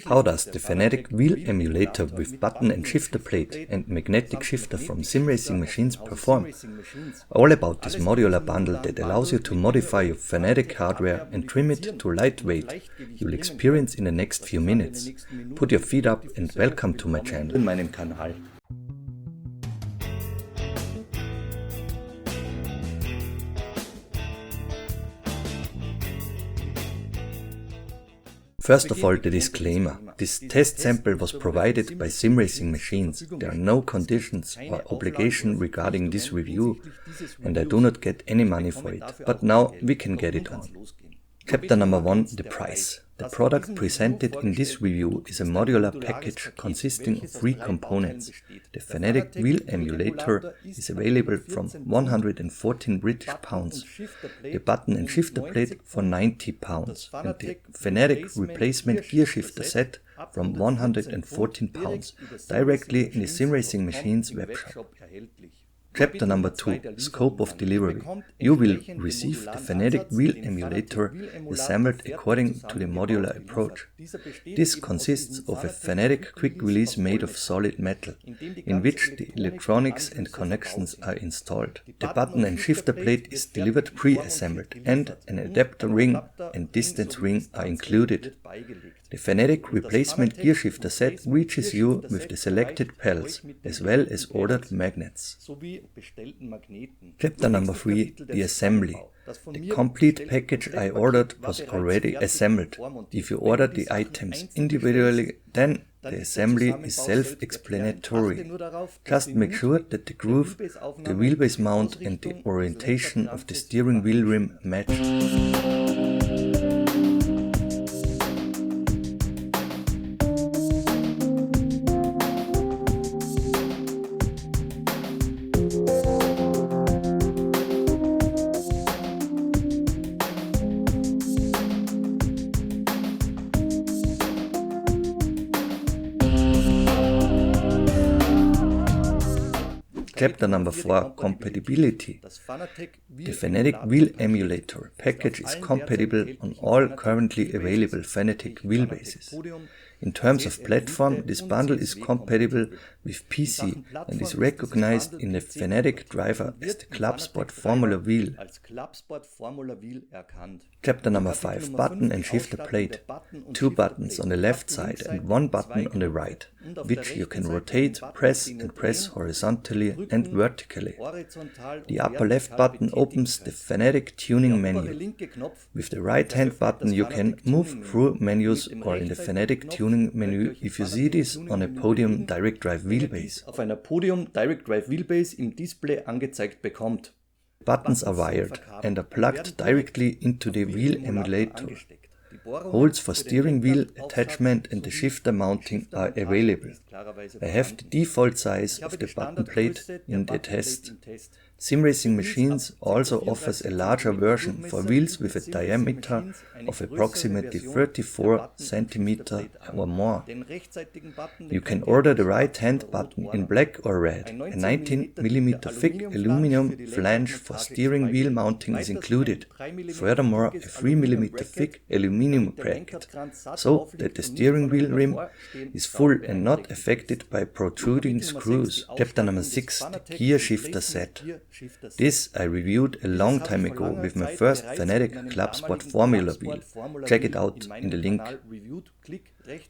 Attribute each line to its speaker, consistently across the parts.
Speaker 1: How does the Phonetic wheel emulator with button and shifter plate and magnetic shifter from Simracingmachines perform? All about this modular bundle that allows you to modify your Phonetic hardware and trim it to lightweight you'll experience in the next few minutes. Put your feet up and welcome to my channel.
Speaker 2: In meinem Kanal.
Speaker 1: First of all, the disclaimer. This test sample was provided by Simracingmachines. There are no conditions or obligation regarding this review, and I do not get any money for it. But now we can get it on. Chapter number 1, the price. The product presented in this review is a modular package consisting of 3 components. The Phonetic wheel emulator is available from 114 British pounds, the button and shifter plate for 90 pounds, and the Phonetic replacement gear shifter set from 114 pounds, directly in the Simracingmachines webshop. Chapter number 2, Scope of Delivery. You will receive the Phonetic wheel emulator assembled according to the modular approach. This consists of a Phonetic quick release made of solid metal, in which the electronics and connections are installed. The button and shifter plate is delivered pre-assembled, and an adapter ring and distance ring are included. The Phonetic replacement gear shifter set reaches you with the selected pedals, as well as ordered magnets. Chapter number 3, the assembly. The complete package I ordered was already assembled. If you order the items individually, then the assembly is self-explanatory. Just make sure that the groove, the wheelbase mount and the orientation of the steering wheel rim match. Chapter number 4, Compatibility. The Phonetic wheel emulator package is compatible on all currently available Phonetic wheelbases. In terms of platform, this bundle is compatible with PC and is recognized in the Phonetic driver as the Clubsport Formula Wheel. Chapter number 5, Button and shifter plate. 2 buttons on the left side and 1 button on the right, which you can rotate, press and press horizontally and vertically. The upper left button opens the Phonetic tuning menu. With the right hand button you can move through menus or in the Phonetic tuning menu if you see this on a Podium direct drive wheelbase.
Speaker 2: Auf einer Podium direct drive wheelbase im Display angezeigt bekommt.
Speaker 1: Buttons are wired and are plugged directly into the wheel emulator. Holes for steering wheel attachment and the shifter mounting are available. I have the default size of the button plate in the test. Simracingmachines also offers a larger version for wheels with a diameter of approximately 34 cm or more. You can order the right hand button in black or red. A 19 mm thick aluminum flange for steering wheel mounting is included. Furthermore, a 3 mm thick aluminum bracket, so that the steering wheel rim is full and not affected by protruding screws. Chapter number 6, the gear shifter set. This I reviewed a long time ago with my first Phonetic Clubsport Formula Wheel. Check it out in the link.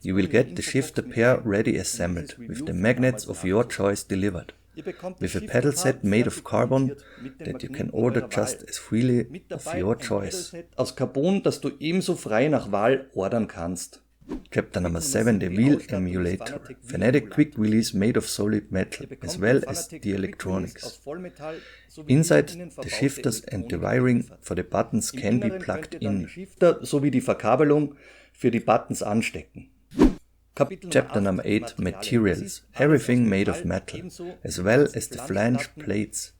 Speaker 1: You will get the shifter pair ready assembled, with the magnets of your choice delivered, with a pedal set made of carbon that you can order just as freely of your choice.
Speaker 2: Aus Carbon, das du ebenso frei nach Wahl ordern kannst.
Speaker 1: Chapter number 7, the wheel emulator. Phonetic quick release made of solid metal, as well as the electronics. Inside, the shifters and the wiring for the buttons can be plugged in.
Speaker 2: Sowie die Verkabelung für die Buttons anstecken.
Speaker 1: Chapter number 8, Materials. Everything made of metal, as well as the flange plates,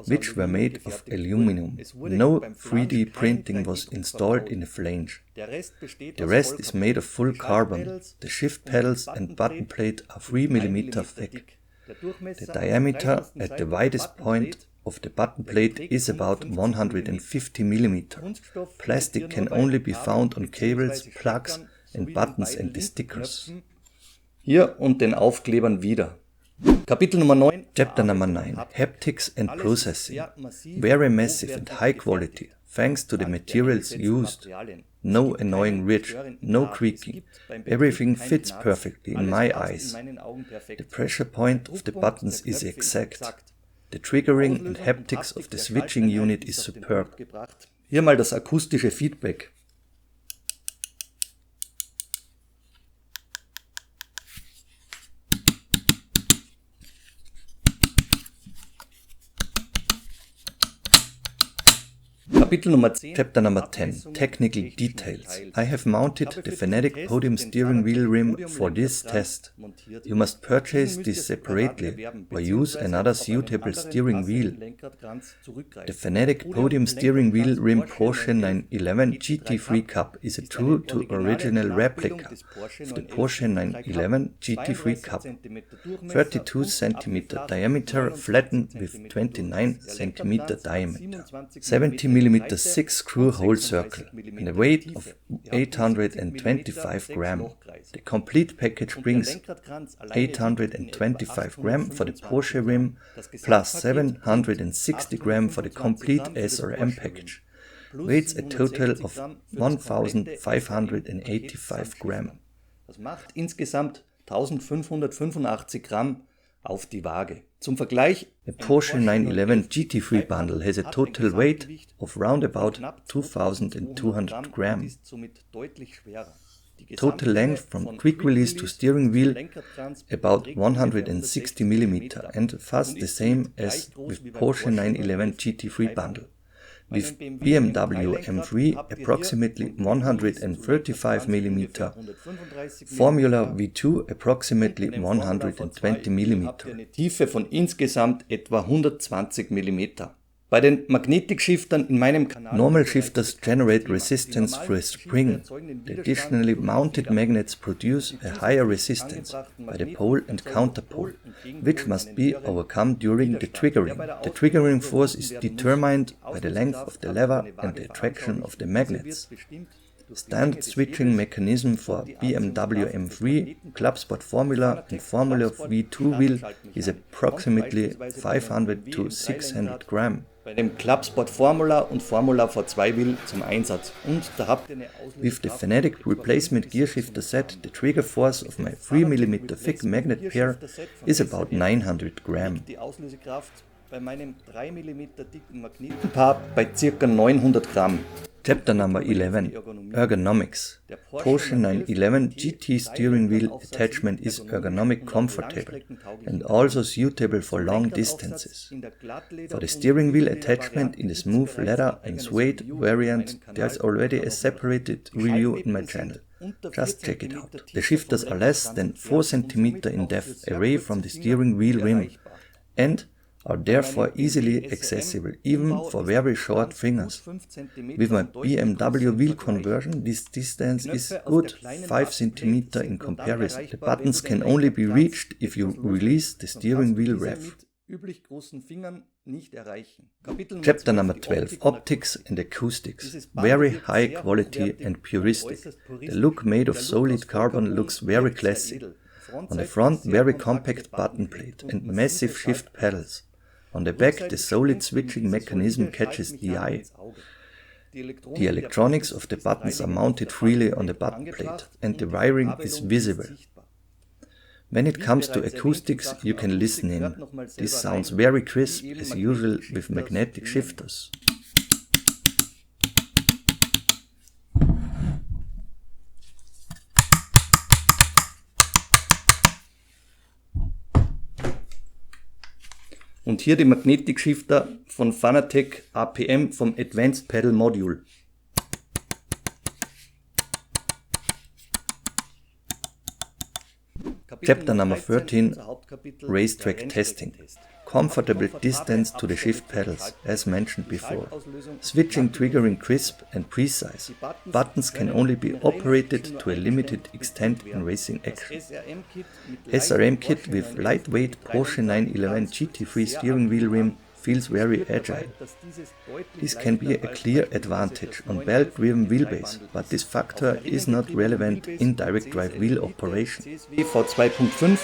Speaker 1: which were made of aluminum. No 3D printing was installed in the flange. The rest is made of full carbon. The shift pedals and button plate are 3 mm thick. The diameter at the widest point of the button plate is about 150 mm. Plastic can only be found on cables, plugs and buttons and the stickers.
Speaker 2: Hier und den Aufklebern wieder. Kapitel Nummer 9.
Speaker 1: Chapter number 9. Haptics and Processing. Very massive and high quality, thanks to the materials used. No annoying ridge, no creaking. Everything fits perfectly in my eyes. The pressure point of the buttons is exact. The triggering and haptics of the switching unit is superb.
Speaker 2: Hier mal das akustische Feedback. Kapitel Nummer 10.
Speaker 1: Chapter number 10. Technical details. I have mounted the Phonetic Podium steering wheel rim for this test. You must purchase this separately or use another suitable steering wheel. The Phonetic Podium steering wheel rim Porsche 911 GT3 Cup is a true to original replica of the Porsche 911 GT3 Cup. 32 cm diameter flattened with 29 cm diameter. 70 mm 6 screw hole circle and a weight of 825 gram. The complete package brings 825 gram for the Porsche rim plus 760 gram for the complete SRM package. Weighs a total of 1585 gram.
Speaker 2: Das macht insgesamt 1585 Gramm auf die Waage. Zum Vergleich,
Speaker 1: the Porsche 911 GT3 bundle has a total weight of round about 2200 gram. Total length from quick release to steering wheel about 160 mm and thus the same as with Porsche 911 GT3 bundle. With BMW M3 approximately 135 mm, Formula V2 approximately 120 mm.
Speaker 2: Eine Tiefe von insgesamt etwa 120 mm. Bei den Magnetic-Shiftern in meinem Kanal
Speaker 1: normal shifters generate resistance through a spring. The additionally mounted magnets produce a higher resistance by the pole and counterpole, which must be overcome during the triggering. The triggering force is determined by the length of the lever and the attraction of the magnets. Standard switching mechanism for BMW M3, Clubspot Formula and Formula V2 wheel is approximately 500 to 600 gram.
Speaker 2: Bei dem Clubspot Formula und Formula V2 Wheel zum Einsatz. Und da habt ihr eine
Speaker 1: With the Phonetic replacement gear shifter set, the trigger force of my 3 mm thick magnet pair is about 900 gram.
Speaker 2: Die Auslösekraft bei meinem 3 mm dicken Magnetenpaar bei ca. 900 Gramm.
Speaker 1: Chapter number 11. Ergonomics. Porsche 911 GT steering wheel attachment is ergonomic comfortable and also suitable for long distances. For the steering wheel attachment in the smooth leather and suede variant, there is already a separated review in my channel. Just check it out. The shifters are less than 4 cm in depth away from the steering wheel rim and are therefore easily accessible even for very short fingers. With my BMW wheel conversion, this distance is good 5 cm in comparison. The buttons can only be reached if you release the steering wheel rev. Chapter number 12. Optics and Acoustics. Very high quality and puristic. The look made of solid carbon looks very classy. On the front, very compact button plate and massive shift pedals. On the back, the solid switching mechanism catches the eye. The electronics of the buttons are mounted freely on the button plate, and the wiring is visible. When it comes to acoustics, you can listen in. This sounds very crisp, as usual with magnetic shifters.
Speaker 2: Und hier die Magnetic Shifter von Phonetic APM vom Advanced Pedal Module.
Speaker 1: Chapter number 13. Racetrack Testing. Comfortable distance to the shift pedals, as mentioned before. Switching triggering crisp and precise. Buttons can only be operated to a limited extent in racing action. SRM kit with lightweight Porsche 911 GT3 steering wheel rim feels very agile. This can be a clear advantage on belt-driven wheelbase, but this factor is not relevant in direct drive wheel operation.
Speaker 2: V2.5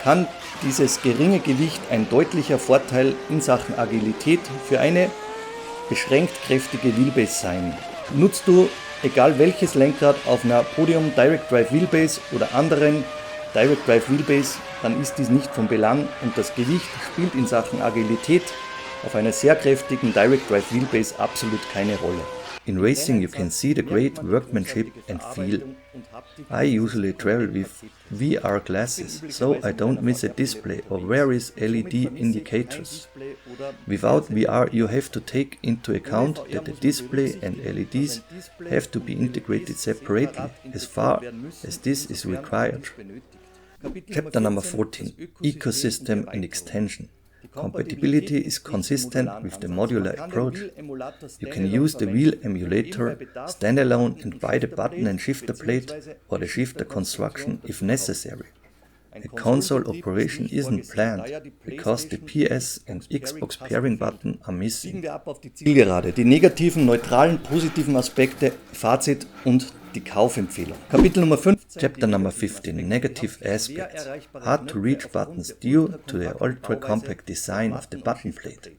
Speaker 2: kann dieses geringe Gewicht ein deutlicher Vorteil in Sachen Agilität für eine beschränkt kräftige Wheelbase sein. Nutzt du egal welches Lenkrad auf einer Podium Direct Drive Wheelbase oder anderen Direct Drive Wheelbase, dann ist dies nicht von Belang und das Gewicht spielt in Sachen Agilität auf einer sehr kräftigen Direct Drive Wheelbase absolut keine Rolle.
Speaker 1: In racing you can see the great workmanship and feel. I usually travel with VR glasses, so I don't miss a display or various LED indicators. Without VR you have to take into account that the display and LEDs have to be integrated separately as far as this is required. Chapter number 14. Ecosystem and Extension. Compatibility is consistent with the modular approach. You can use the wheel emulator standalone and buy the button and shifter plate or the shifter construction if necessary. A console operation isn't planned because the PS and Xbox pairing button are missing.
Speaker 2: Zielgerade, die negativen, neutralen, positiven Aspekte, Fazit und die Kaufempfehlung. Kapitel Nummer 5.
Speaker 1: Chapter number 15. Negative aspects. Hard to reach buttons due to the ultra-compact design of the button plate.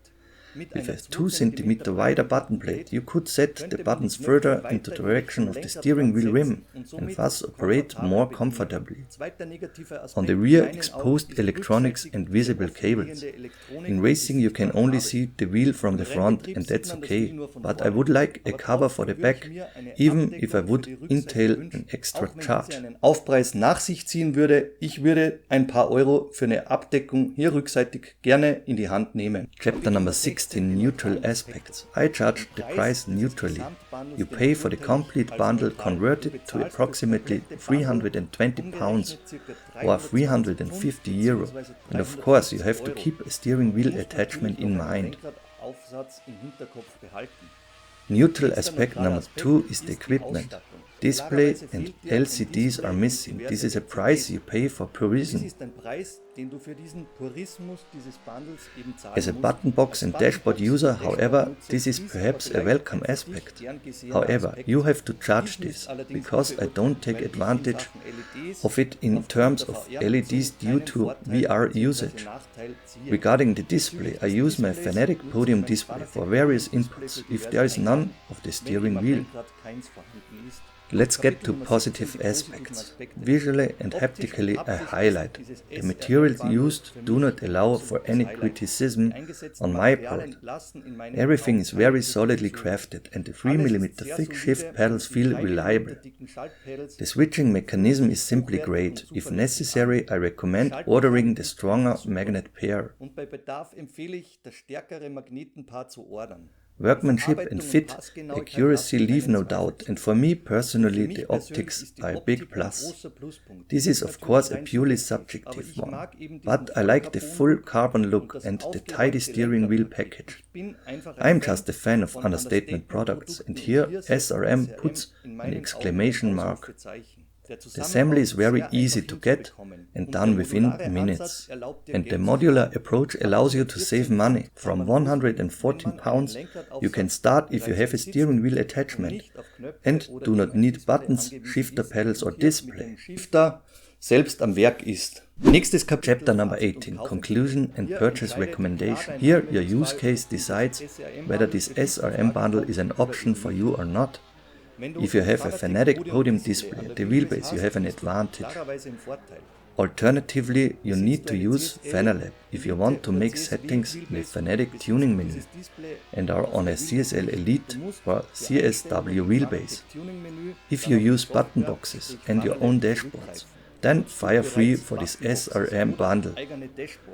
Speaker 1: With a 2 cm wider button plate, you could set the buttons further into the direction of the steering wheel rim and thus operate more comfortably. On the rear, exposed electronics and visible cables. In racing you can only see the wheel from the front and that's okay, but I would like a cover for the back, even if I would entail an extra charge.
Speaker 2: Aufpreis nach sich ziehen würde, ich würde ein paar Euro für eine Abdeckung hier rückseitig gerne in die Hand nehmen.
Speaker 1: Chapter number 16. Neutral aspects. I charge the price neutrally. You pay for the complete bundle converted to approximately £320 or €350, and of course you have to keep a steering wheel attachment in mind. Neutral aspect number 2 is the equipment. Display and LCDs are missing. This is a price you pay for purism. As a button box and dashboard user, however, this is perhaps a welcome aspect. However, you have to charge this, because I don't take advantage of it in terms of LEDs due to VR usage. Regarding the display, I use my Phonetic Podium display for various inputs if there is none of the steering wheel. Let's get to positive aspects. Visually and haptically I highlight. The materials used do not allow for any criticism on my part. Everything is very solidly crafted and the 3mm thick shift pedals feel reliable. The switching mechanism is simply great. If necessary, I recommend ordering the stronger magnet pair. Workmanship and fit, accuracy leave no doubt, and for me personally the optics are a big plus. This is of course a purely subjective one, but I like the full carbon look and the tidy steering wheel package. I am just a fan of understatement products, and here SRM puts an exclamation mark. The assembly is very easy to get and done within minutes, and the modular approach allows you to save money. From £114 you can start if you have a steering wheel attachment and do not need buttons, shifter pedals or display.
Speaker 2: Shifter selbst am Werk ist. Nächstes Kapitel.
Speaker 1: Chapter number 18. Conclusion and purchase recommendation. Here your use case decides whether this SRM bundle is an option for you or not. If you have a Phonetic Podium display, the wheelbase, you have an advantage. Alternatively, you need to use Phenolab if you want to make settings with Phonetic tuning menu and are on a CSL Elite or CSW wheelbase. If you use button boxes and your own dashboards, then fire free for this SRM bundle.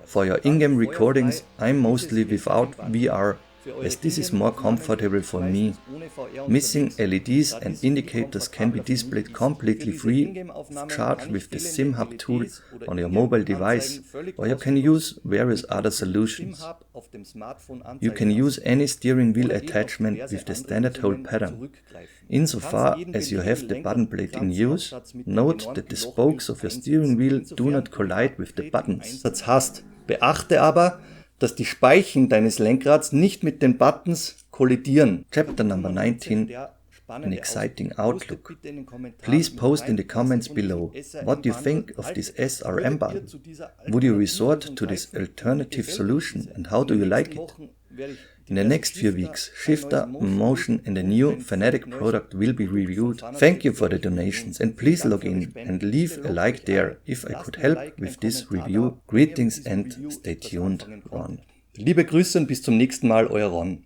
Speaker 1: For your in-game recordings, I'm mostly without VR, as this is more comfortable for me. Missing LEDs and indicators can be displayed completely free of charge with the SimHub tool on your mobile device, or you can use various other solutions. You can use any steering wheel attachment with the standard hole pattern. Insofar as you have the button plate in use, note that the spokes of your steering wheel do not collide with the buttons.
Speaker 2: Beachte aber, dass die Speichen deines Lenkrads nicht mit den Buttons kollidieren.
Speaker 1: Chapter number 19. An exciting outlook. Please post in the comments below what you think of this SRM button. Would you resort to this alternative solution and how do you like it? In the next few weeks, shifter, motion and a new Phonetic product will be reviewed. Thank you for the donations and please log in and leave a like there if I could help with this review. Greetings and stay tuned, Ron.
Speaker 2: Liebe Grüße und bis zum nächsten Mal, euer Ron.